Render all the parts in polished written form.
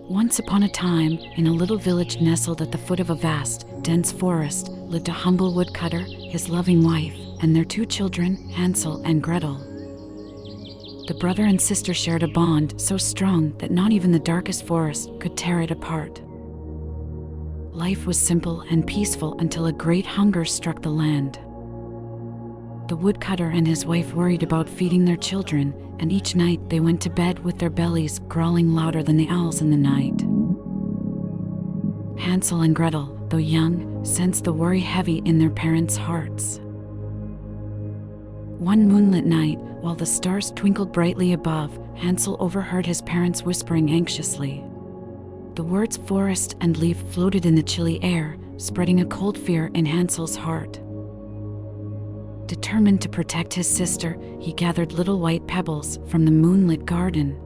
Once upon a time, in a little village nestled at the foot of a vast, dense forest, lived a humble woodcutter, his loving wife, and their two children, Hansel and Gretel. The brother and sister shared a bond so strong that not even the darkest forest could tear it apart. Life was simple and peaceful until a great hunger struck the land. The woodcutter and his wife worried about feeding their children, and each night they went to bed with their bellies growling louder than the owls in the night. Hansel and Gretel, though young, sensed the worry heavy in their parents' hearts. One moonlit night, while the stars twinkled brightly above, Hansel overheard his parents whispering anxiously. The words forest and leaf floated in the chilly air, spreading a cold fear in Hansel's heart. Determined to protect his sister, he gathered little white pebbles from the moonlit garden.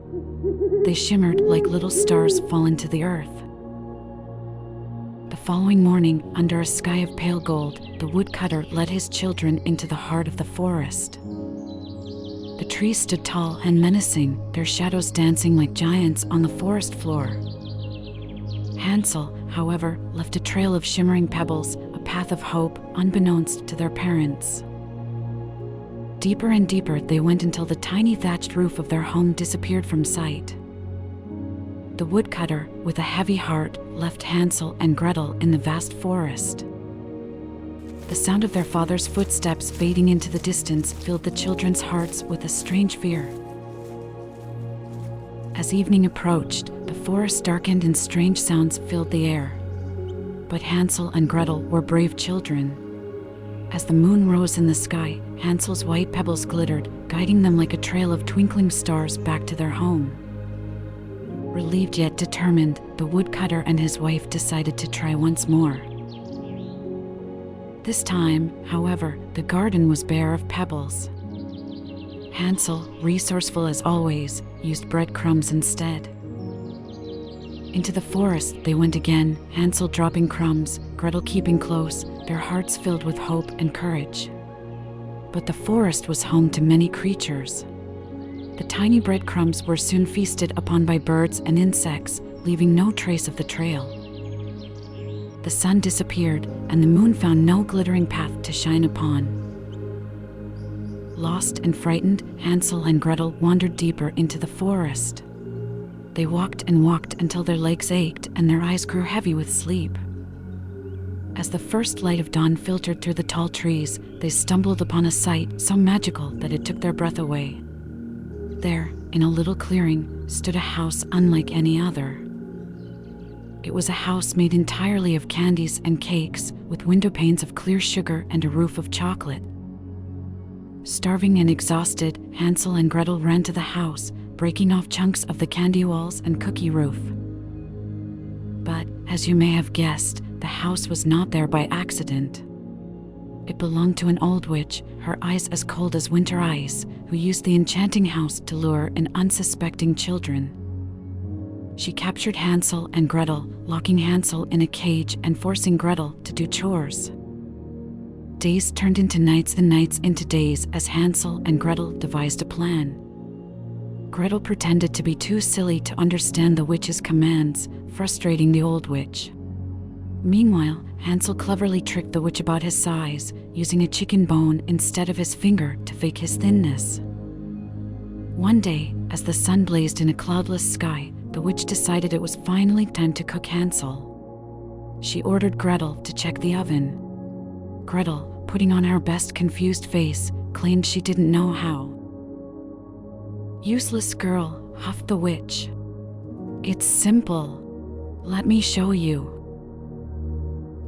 They shimmered like little stars fallen to the earth. The following morning, under a sky of pale gold, the woodcutter led his children into the heart of the forest. The trees stood tall and menacing, their shadows dancing like giants on the forest floor. Hansel, however, left a trail of shimmering pebbles, a path of hope, unbeknownst to their parents. Deeper and deeper they went until the tiny thatched roof of their home disappeared from sight. The woodcutter, with a heavy heart, left Hansel and Gretel in the vast forest. The sound of their father's footsteps fading into the distance filled the children's hearts with a strange fear. As evening approached, the forest darkened and strange sounds filled the air. But Hansel and Gretel were brave children. As the moon rose in the sky, Hansel's white pebbles glittered, guiding them like a trail of twinkling stars back to their home. Relieved yet determined, the woodcutter and his wife decided to try once more. This time, however, the garden was bare of pebbles. Hansel, resourceful as always, used breadcrumbs instead. Into the forest they went again, Hansel dropping crumbs, Gretel keeping close, their hearts filled with hope and courage. But the forest was home to many creatures. The tiny breadcrumbs were soon feasted upon by birds and insects, leaving no trace of the trail. The sun disappeared, and the moon found no glittering path to shine upon. Lost and frightened, Hansel and Gretel wandered deeper into the forest. They walked and walked until their legs ached and their eyes grew heavy with sleep. As the first light of dawn filtered through the tall trees, they stumbled upon a sight so magical that it took their breath away. There, in a little clearing, stood a house unlike any other. It was a house made entirely of candies and cakes, with window panes of clear sugar and a roof of chocolate. Starving and exhausted, Hansel and Gretel ran to the house, breaking off chunks of the candy walls and cookie roof. But, as you may have guessed, the house was not there by accident. It belonged to an old witch, her eyes as cold as winter ice, who used the enchanting house to lure in unsuspecting children. She captured Hansel and Gretel, locking Hansel in a cage and forcing Gretel to do chores. Days turned into nights and nights into days as Hansel and Gretel devised a plan. Gretel pretended to be too silly to understand the witch's commands, frustrating the old witch. Meanwhile, Hansel cleverly tricked the witch about his size, using a chicken bone instead of his finger to fake his thinness. One day, as the sun blazed in a cloudless sky, the witch decided it was finally time to cook Hansel. She ordered Gretel to check the oven. Gretel, putting on her best confused face, claimed she didn't know how. "Useless girl," huffed the witch. "It's simple. Let me show you."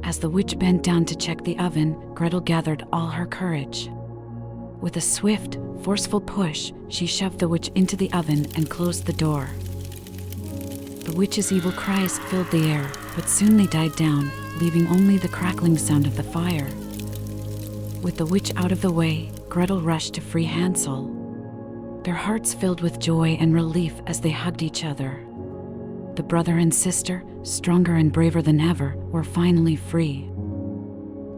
As the witch bent down to check the oven, Gretel gathered all her courage. With a swift, forceful push, she shoved the witch into the oven and closed the door. The witch's evil cries filled the air, but soon they died down, leaving only the crackling sound of the fire. With the witch out of the way, Gretel rushed to free Hansel. Their hearts filled with joy and relief as they hugged each other. The brother and sister, stronger and braver than ever, were finally free.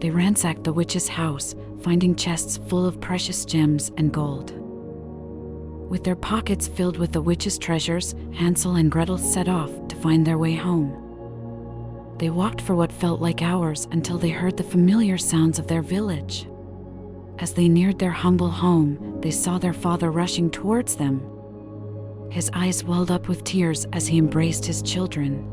They ransacked the witch's house, finding chests full of precious gems and gold. With their pockets filled with the witch's treasures, Hansel and Gretel set off to find their way home. They walked for what felt like hours until they heard the familiar sounds of their village. As they neared their humble home, they saw their father rushing towards them. His eyes welled up with tears as he embraced his children.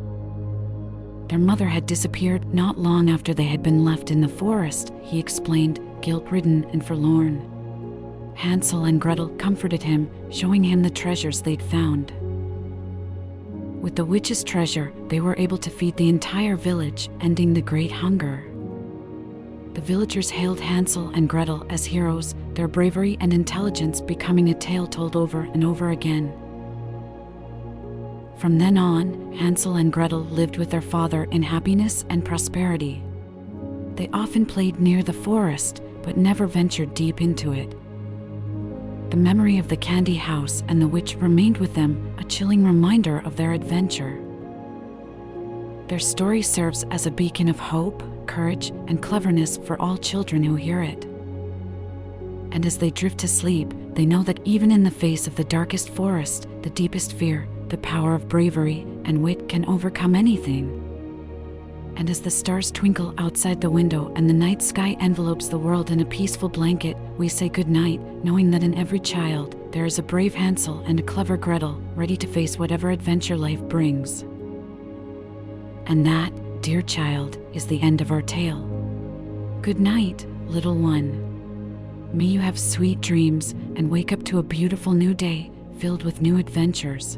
Their mother had disappeared not long after they had been left in the forest, he explained, guilt-ridden and forlorn. Hansel and Gretel comforted him, showing him the treasures they'd found. With the witch's treasure, they were able to feed the entire village, ending the great hunger. The villagers hailed Hansel and Gretel as heroes, their bravery and intelligence becoming a tale told over and over again. From then on, Hansel and Gretel lived with their father in happiness and prosperity. They often played near the forest, but never ventured deep into it. The memory of the candy house and the witch remained with them, a chilling reminder of their adventure. Their story serves as a beacon of hope, courage, and cleverness for all children who hear it. And as they drift to sleep, they know that even in the face of the darkest forest, the deepest fear, the power of bravery and wit can overcome anything. And as the stars twinkle outside the window and the night sky envelopes the world in a peaceful blanket, we say goodnight, knowing that in every child, there is a brave Hansel and a clever Gretel, ready to face whatever adventure life brings. And that, dear child, is the end of our tale. Good night, little one. May you have sweet dreams and wake up to a beautiful new day, filled with new adventures.